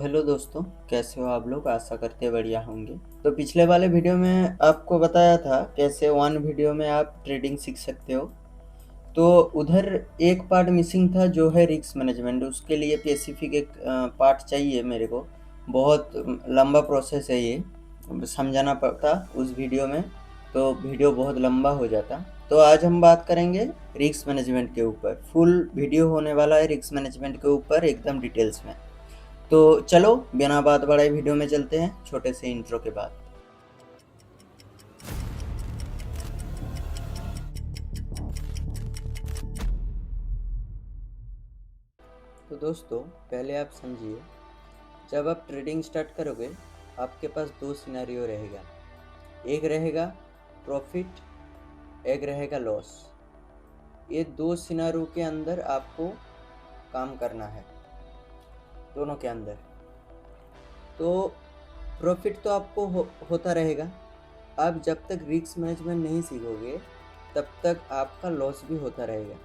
Hello दोस्तों, कैसे हो आप लोग? आशा करते हैं बढ़िया होंगे। तो पिछले वाले वीडियो में आपको बताया था कैसे वन वीडियो में आप ट्रेडिंग सीख सकते हो। तो उधर एक पार्ट मिसिंग था जो है रिस्क मैनेजमेंट। उसके लिए स्पेसिफिक एक पार्ट चाहिए मेरे को। बहुत लंबा प्रोसेस है ये, समझाना पड़ता उस वीडियो में, तो वीडियो बहुत लंबा हो जाता। तो आज हम बात करेंगे रिस्क मैनेजमेंट के ऊपर। फुल वीडियो होने वाला है रिस्क मैनेजमेंट के ऊपर, एकदम डिटेल्स में। तो चलो बिना बात बढ़ाए वीडियो में चलते हैं छोटे से इंट्रो के बाद। तो दोस्तों, पहले आप समझिए, जब आप ट्रेडिंग स्टार्ट करोगे आपके पास दो सिनेरियो रहेगा। एक रहेगा प्रॉफिट, एक रहेगा लॉस। ये दो सिनेरियो के अंदर आपको काम करना है, दोनों के अंदर। तो प्रॉफिट तो आपको होता रहेगा। आप जब तक रिस्क मैनेजमेंट नहीं सीखोगे तब तक आपका लॉस भी होता रहेगा।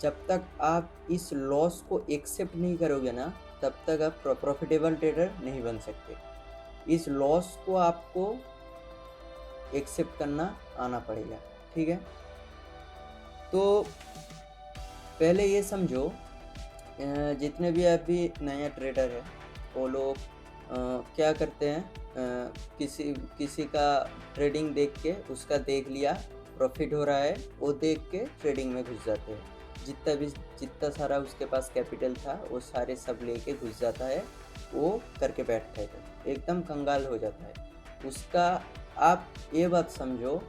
जब तक आप इस लॉस को एक्सेप्ट नहीं करोगे ना, तब तक आप प्रॉफिटेबल ट्रेडर नहीं बन सकते। इस लॉस को आपको एक्सेप्ट करना आना पड़ेगा, ठीक है? तो पहले ये समझो, जितने भी अभी नया ट्रेडर है वो लोग क्या करते हैं, किसी किसी का ट्रेडिंग देख के, उसका देख लिया प्रॉफिट हो रहा है, वो देख के ट्रेडिंग में घुस जाते हैं। जितना सारा उसके पास कैपिटल था वो सारे सब लेके घुस जाता है, वो करके बैठता है, एकदम कंगाल हो जाता है उसका। आप ये बात समझो,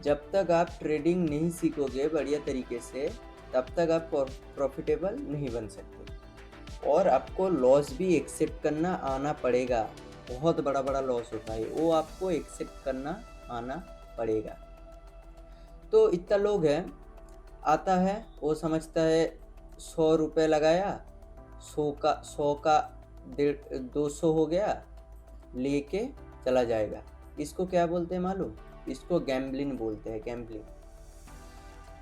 जब तक आप ट्रेडिंग नहीं सीखोगे बढ़िया तरीके से तब तक आप प्रॉफिटेबल नहीं बन सकते। और आपको लॉस भी एक्सेप्ट करना आना पड़ेगा। बहुत बड़ा बड़ा लॉस होता है, वो आपको एक्सेप्ट करना आना पड़ेगा। तो इतना लोग हैं, आता है वो समझता है 100 रुपये लगाया, 100 का 200 हो गया, लेके चला जाएगा। इसको क्या बोलते हैं मालूम? इसको गैम्बलिंग बोलते हैं, गैम्बलिंग।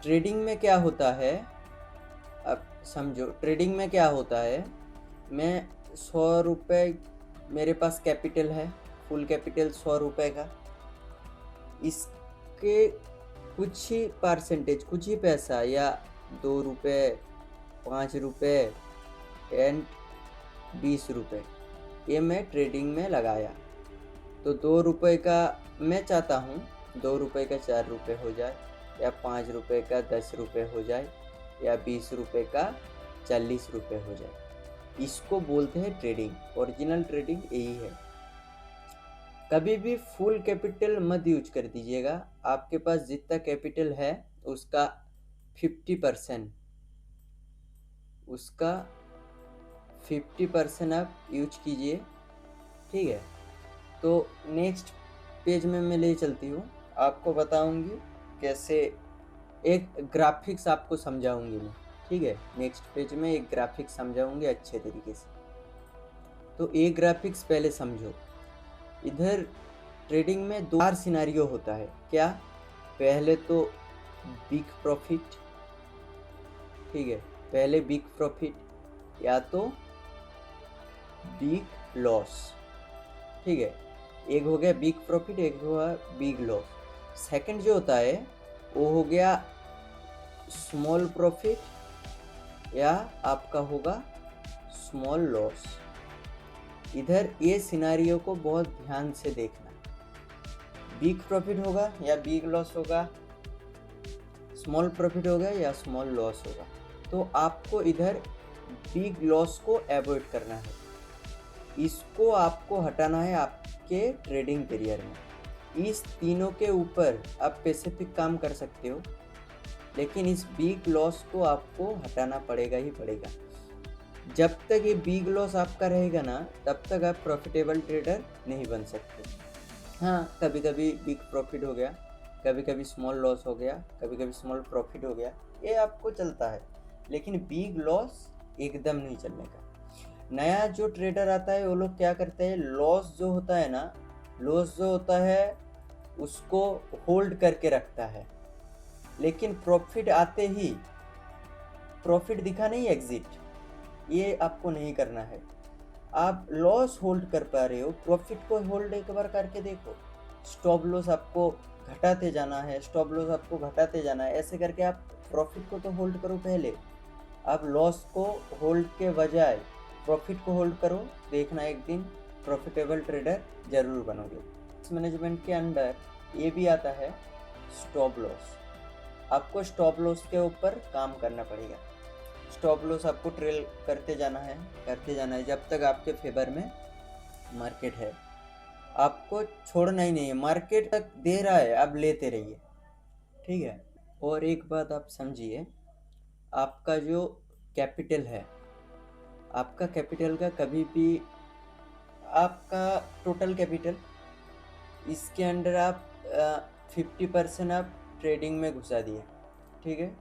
ट्रेडिंग में क्या होता है, अब समझो ट्रेडिंग में क्या होता है। मैं 100 रुपये, मेरे पास कैपिटल है, फुल कैपिटल 100 रुपये का। इसके कुछ ही परसेंटेज, कुछ ही पैसा, या 2 रुपये, 5 रुपये एंड 20 रुपये, ये मैं ट्रेडिंग में लगाया। तो 2 रुपये का मैं चाहता हूँ 2 रुपये का 4 रुपये हो जाए, या 5 रुपये का 10 रुपये हो जाए, या 20 रुपये का 40 रुपये हो जाए। इसको बोलते हैं ट्रेडिंग। ओरिजिनल ट्रेडिंग यही है। कभी भी फुल कैपिटल मत यूज कर दीजिएगा। आपके पास जितना कैपिटल है उसका 50%, उसका 50% आप यूज कीजिए, ठीक है? तो नेक्स्ट पेज में मैं ले चलती हूँ, आपको बताऊंगी कैसे। एक ग्राफिक्स आपको समझाऊंगी मैं, ठीक है? नेक्स्ट पेज में एक ग्राफिक्स समझाऊंगी अच्छे तरीके से। तो एक ग्राफिक्स पहले समझो। इधर ट्रेडिंग में दो बार सिनेरियो होता है। क्या? पहले तो बिग प्रॉफिट, ठीक है? पहले बिग प्रॉफिट या तो बिग लॉस, ठीक है? एक हो गया बिग प्रॉफिट, एक हुआ बिग लॉस। सेकंड जो होता है वो हो गया स्मॉल प्रॉफिट, या आपका होगा स्मॉल लॉस। इधर ये सिनेरियो को बहुत ध्यान से देखना। बिग प्रॉफिट होगा या बिग लॉस होगा, स्मॉल प्रॉफिट होगा या स्मॉल लॉस होगा। तो आपको इधर बिग लॉस को अवॉइड करना है, इसको आपको हटाना है आपके ट्रेडिंग करियर में। इस तीनों के ऊपर आप स्पेसिफिक काम कर सकते हो, लेकिन इस बिग लॉस को आपको हटाना पड़ेगा ही पड़ेगा। जब तक ये बिग लॉस आपका रहेगा ना, तब तक आप प्रॉफिटेबल ट्रेडर नहीं बन सकते। हाँ, कभी कभी बिग प्रॉफिट हो गया, कभी कभी स्मॉल लॉस हो गया, कभी कभी स्मॉल प्रॉफिट हो गया, ये आपको चलता है, लेकिन बिग लॉस एकदम नहीं चलने का। नया जो ट्रेडर आता है वो लोग क्या करते हैं, लॉस जो होता है ना, लॉस जो होता है उसको होल्ड करके रखता है, लेकिन प्रॉफिट आते ही प्रॉफिट दिखा नहीं एग्जिट, ये आपको नहीं करना है। आप लॉस होल्ड कर पा रहे हो, प्रॉफिट को होल्ड एक बार करके देखो। स्टॉप लॉस आपको घटाते जाना है, स्टॉप लॉस आपको घटाते जाना है, ऐसे करके आप प्रॉफिट को तो होल्ड करो पहले। आप लॉस को होल्ड के बजाय प्रॉफिट को होल्ड करो, देखना एक दिन प्रॉफिटेबल ट्रेडर जरूर बनोगे। रिस्क मैनेजमेंट के अंदर ये भी आता है स्टॉप लॉस। आपको स्टॉप लॉस के ऊपर काम करना पड़ेगा। स्टॉप लॉस आपको ट्रेल करते जाना है जब तक आपके फेवर में मार्केट है। आपको छोड़ना ही नहीं है, मार्केट तक दे रहा है, आप लेते रहिए, ठीक है। और एक बात आप समझिए, आपका जो कैपिटल है, आपका कैपिटल का कभी भी, आपका टोटल कैपिटल, इसके अंडर आप 50% आप ट्रेडिंग में घुसा दिए, ठीक है।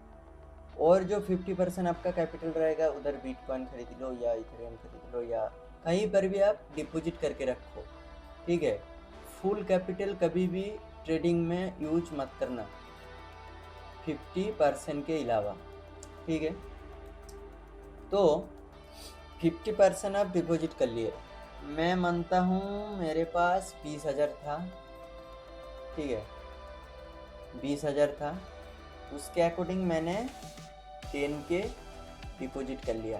और जो 50% आपका कैपिटल रहेगा उधर बिटकॉइन खरीद लो या इथेरियम खरीद लो या कहीं पर भी आप डिपॉजिट करके रखो, ठीक है। फुल कैपिटल कभी भी ट्रेडिंग में यूज मत करना 50% के अलावा, ठीक है। तो 50% आप डिपॉजिट कर लिए। मैं मानता हूँ मेरे पास 20,000 था, ठीक है, 20,000 था, उसके अकॉर्डिंग मैंने 10 के डिपॉजिट कर लिया।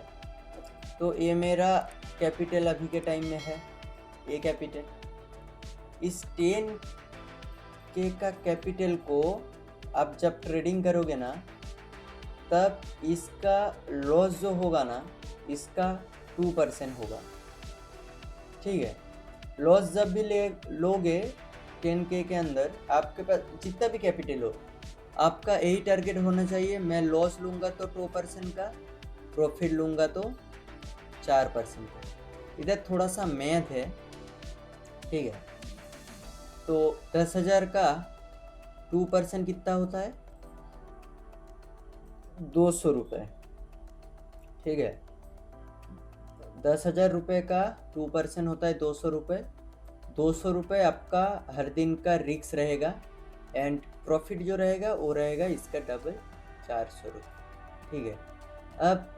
तो ये मेरा कैपिटल अभी के टाइम में है, ये कैपिटल। इस 10 के का कैपिटल को आप जब ट्रेडिंग करोगे ना, तब इसका लॉस जो होगा ना, इसका 2% होगा, ठीक है। लॉस जब भी लोगे 10K के अंदर, आपके पास जितना भी कैपिटल हो, आपका यही टारगेट होना चाहिए, मैं लॉस लूँगा तो 2% का, प्रॉफिट लूँगा तो 4% का। इधर थोड़ा सा मैथ है, ठीक है। तो 10,000 का 2% कितना होता है? 200 रुपये, ठीक है। 10,000 रुपये का 2% होता है 200 रुपये। 200 रुपये आपका हर दिन का रिस्क रहेगा, एंड प्रॉफिट जो रहेगा वो रहेगा इसका डबल, 400 रुपये, ठीक है। अब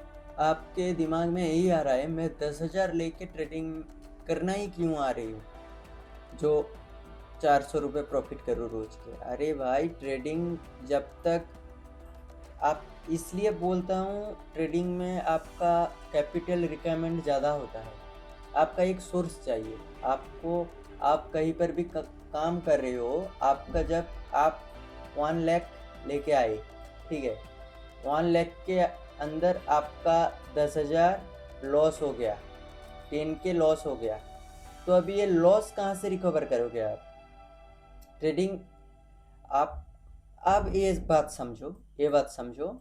आपके दिमाग में यही आ रहा है, मैं 10,000 लेके ट्रेडिंग करना ही क्यों आ रही हूँ जो 400 रुपये प्रॉफिट करूँ रोज के। अरे भाई, ट्रेडिंग जब तक आप, इसलिए बोलता हूँ ट्रेडिंग में आपका कैपिटल रिक्वायरमेंट ज़्यादा होता है। आपका एक सोर्स चाहिए आपको। आप कहीं पर भी काम कर रहे हो, आपका जब आप 1 लाख लेके आए, ठीक है, 1 लाख के अंदर आपका 10,000 लॉस हो गया, 10K लॉस हो गया, तो अभी ये लॉस कहाँ से रिकवर करोगे आप? ट्रेडिंग आप ये बात समझो,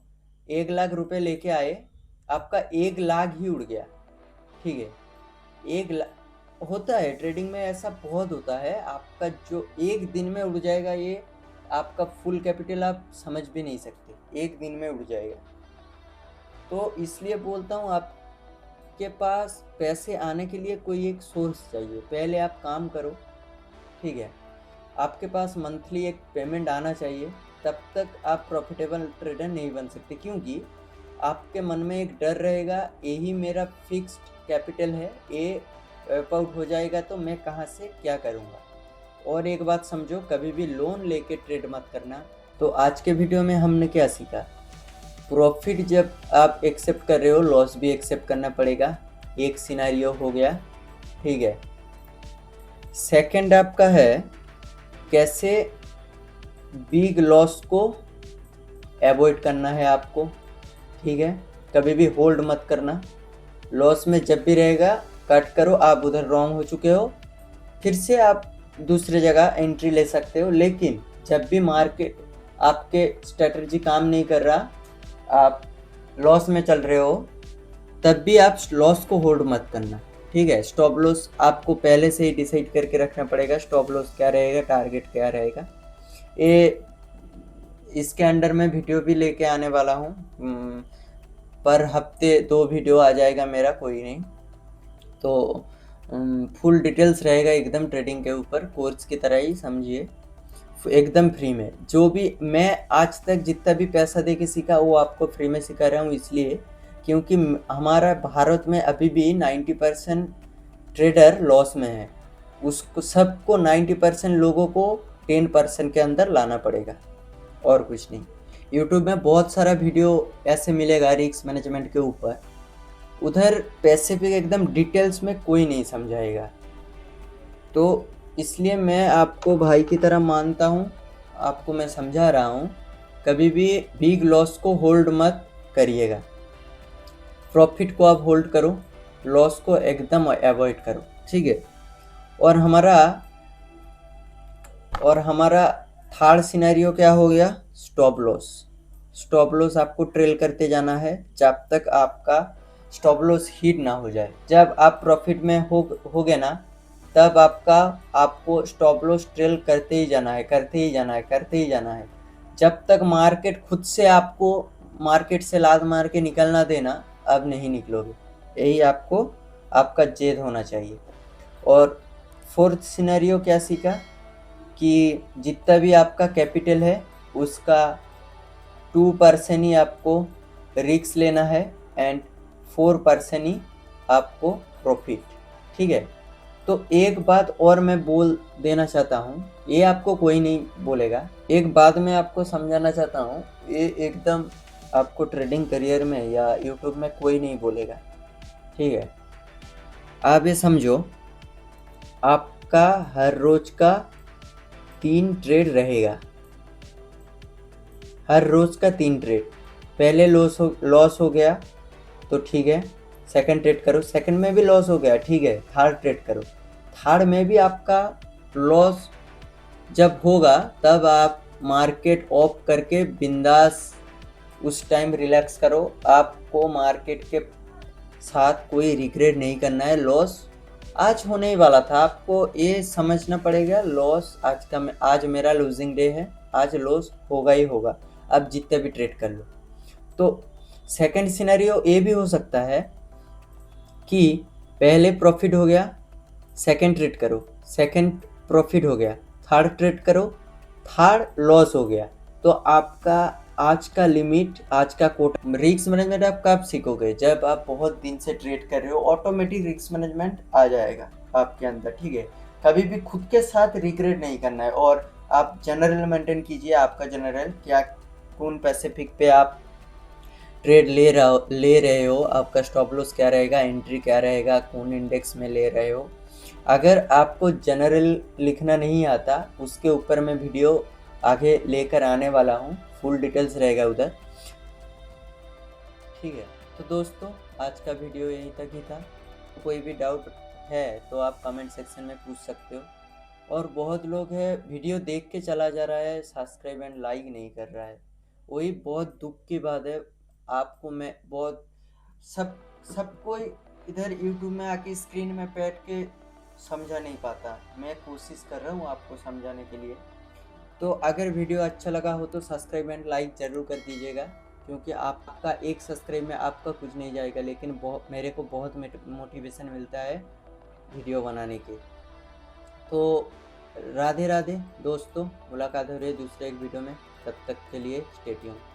1 लाख रुपए लेके आए, आपका 1 लाख ही उड़ गया, ठीक है। 1 लाख होता है ट्रेडिंग में, ऐसा बहुत होता है। आपका जो एक दिन में उड़ जाएगा, ये आपका फुल कैपिटल आप समझ भी नहीं सकते, एक दिन में उड़ जाएगा। तो इसलिए बोलता हूँ, आपके पास पैसे आने के लिए कोई एक सोर्स चाहिए। पहले आप काम करो, ठीक है, आपके पास मंथली एक पेमेंट आना चाहिए, तब तक आप प्रॉफिटेबल ट्रेडर नहीं बन सकते। क्योंकि आपके मन में एक डर रहेगा, यही मेरा फिक्स्ड कैपिटल है, ये वाइप आउट हो जाएगा तो मैं कहाँ से क्या करूँगा। और एक बात समझो, कभी भी लोन लेके ट्रेड मत करना। तो आज के वीडियो में हमने क्या सीखा? प्रॉफिट जब आप एक्सेप्ट कर रहे हो, लॉस भी एक्सेप्ट करना पड़ेगा, एक सिनेरियो हो गया, ठीक है। सेकंड आपका है कैसे बिग लॉस को अवॉइड करना है आपको, ठीक है। कभी भी होल्ड मत करना, लॉस में जब भी रहेगा कट करो। आप उधर रॉन्ग हो चुके हो, फिर से आप दूसरे जगह एंट्री ले सकते हो। लेकिन जब भी मार्केट आपके स्ट्रेटजी काम नहीं कर रहा, आप लॉस में चल रहे हो, तब भी आप लॉस को होल्ड मत करना, ठीक है। स्टॉप लॉस आपको पहले से ही डिसाइड करके रखना पड़ेगा, स्टॉप लॉस क्या रहेगा, टारगेट क्या रहेगा। ये इसके अंडर में वीडियो भी लेके आने वाला हूँ, पर हफ्ते 2 वीडियो आ जाएगा मेरा, कोई नहीं। तो फुल डिटेल्स रहेगा एकदम ट्रेडिंग के ऊपर, कोर्स की तरह ही समझिए, एकदम फ्री में। जो भी मैं आज तक जितना भी पैसा दे के सीखा, वो आपको फ्री में सिखा रहा हूँ, इसलिए क्योंकि हमारा भारत में अभी भी 90% ट्रेडर लॉस में है, उसको सबको 90% लोगों को 10% के अंदर लाना पड़ेगा, और कुछ नहीं। यूट्यूब में बहुत सारा वीडियो ऐसे मिलेगा रिस्क मैनेजमेंट के ऊपर, उधर पैसिफिक एकदम डिटेल्स में कोई नहीं समझाएगा। तो इसलिए मैं आपको भाई की तरह मानता हूँ, आपको मैं समझा रहा हूँ, कभी भी बिग लॉस को होल्ड मत करिएगा। प्रॉफिट को आप होल्ड करो, लॉस को एकदम अवॉइड करो, ठीक है। और हमारा थर्ड सिनेरियो क्या हो गया? Stop loss. स्टॉप लॉस आपको ट्रेल करते जाना है जब तक आपका स्टॉप लॉस हिट ना हो जाए। जब आप प्रॉफिट में होगे ना, तब आपको स्टॉप लॉस ट्रेल करते ही जाना है, करते ही जाना है, करते ही जाना है, जब तक मार्केट खुद से आपको मार्केट से लात मार के निकलना देना, अब नहीं निकलोगे। यही आपको आपका जेद होना चाहिए। और फोर्थ सिनेरियो क्या सीखा कि जितना भी आपका कैपिटल है उसका 2% ही आपको रिस्क लेना है एंड 4% ही आपको प्रॉफिट, ठीक है। तो एक बात और मैं बोल देना चाहता हूँ, ये आपको कोई नहीं बोलेगा, एक बात मैं आपको समझाना चाहता हूँ, ये एकदम आपको ट्रेडिंग करियर में या यूट्यूब में कोई नहीं बोलेगा, ठीक है। आप ये समझो, आपका हर रोज का 3 ट्रेड रहेगा, हर रोज का 3 ट्रेड। पहले लॉस हो गया तो ठीक है, सेकंड ट्रेड करो, सेकंड में भी लॉस हो गया, ठीक है, थर्ड ट्रेड करो, थर्ड में भी आपका लॉस जब होगा तब आप मार्केट ऑफ करके बिंदास उस टाइम रिलैक्स करो। आपको मार्केट के साथ कोई रिग्रेट नहीं करना है। लॉस आज होने ही वाला था, आपको ये समझना पड़ेगा, लॉस आज मेरा लूजिंग डे है, आज लॉस होगा ही होगा, अब जितने भी ट्रेड कर लो। तो सेकंड सिनेरियो ये भी हो सकता है कि पहले प्रॉफिट हो गया, सेकंड ट्रेड करो, सेकंड प्रॉफिट हो गया, थर्ड ट्रेड करो, थर्ड लॉस हो गया, तो आपका आज का लिमिट, आज का कोटा। रिस्क मैनेजमेंट आप कब सीखोगे? जब आप बहुत दिन से ट्रेड कर रहे हो, ऑटोमेटिक रिस्क मैनेजमेंट आ जाएगा आपके अंदर, ठीक है। कभी भी खुद के साथ रिग्रेट नहीं करना है, और आप जनरल मेंटेन कीजिए। आपका जनरल क्या, कौन पैसिफिक पे आप ट्रेड ले रहे हो, आपका स्टॉप लॉस क्या रहेगा, एंट्री क्या रहेगा, कौन इंडेक्स में ले रहे हो। अगर आपको जनरल लिखना नहीं आता, उसके ऊपर मैं वीडियो आगे लेकर आने वाला हूँ, फुल डिटेल्स रहेगा उधर, ठीक है। तो दोस्तों, आज का वीडियो यहीं तक ही था। कोई भी डाउट है तो आप कमेंट सेक्शन में पूछ सकते हो। और बहुत लोग हैं वीडियो देख के चला जा रहा है, सब्सक्राइब एंड लाइक नहीं कर रहा है, वही बहुत दुख की बात है। आपको मैं बहुत सबको इधर यूट्यूब में आके स्क्रीन में बैठ के समझा नहीं पाता, मैं कोशिश कर रहा हूँ आपको समझाने के लिए। तो अगर वीडियो अच्छा लगा हो तो सब्सक्राइब एंड लाइक ज़रूर कर दीजिएगा, क्योंकि आपका एक सब्सक्राइब में आपका कुछ नहीं जाएगा, लेकिन मेरे को बहुत मोटिवेशन मिलता है वीडियो बनाने के। तो राधे राधे दोस्तों, मुलाकात हो रही है दूसरे एक वीडियो में, तब तक के लिए स्टे ट्यून्ड।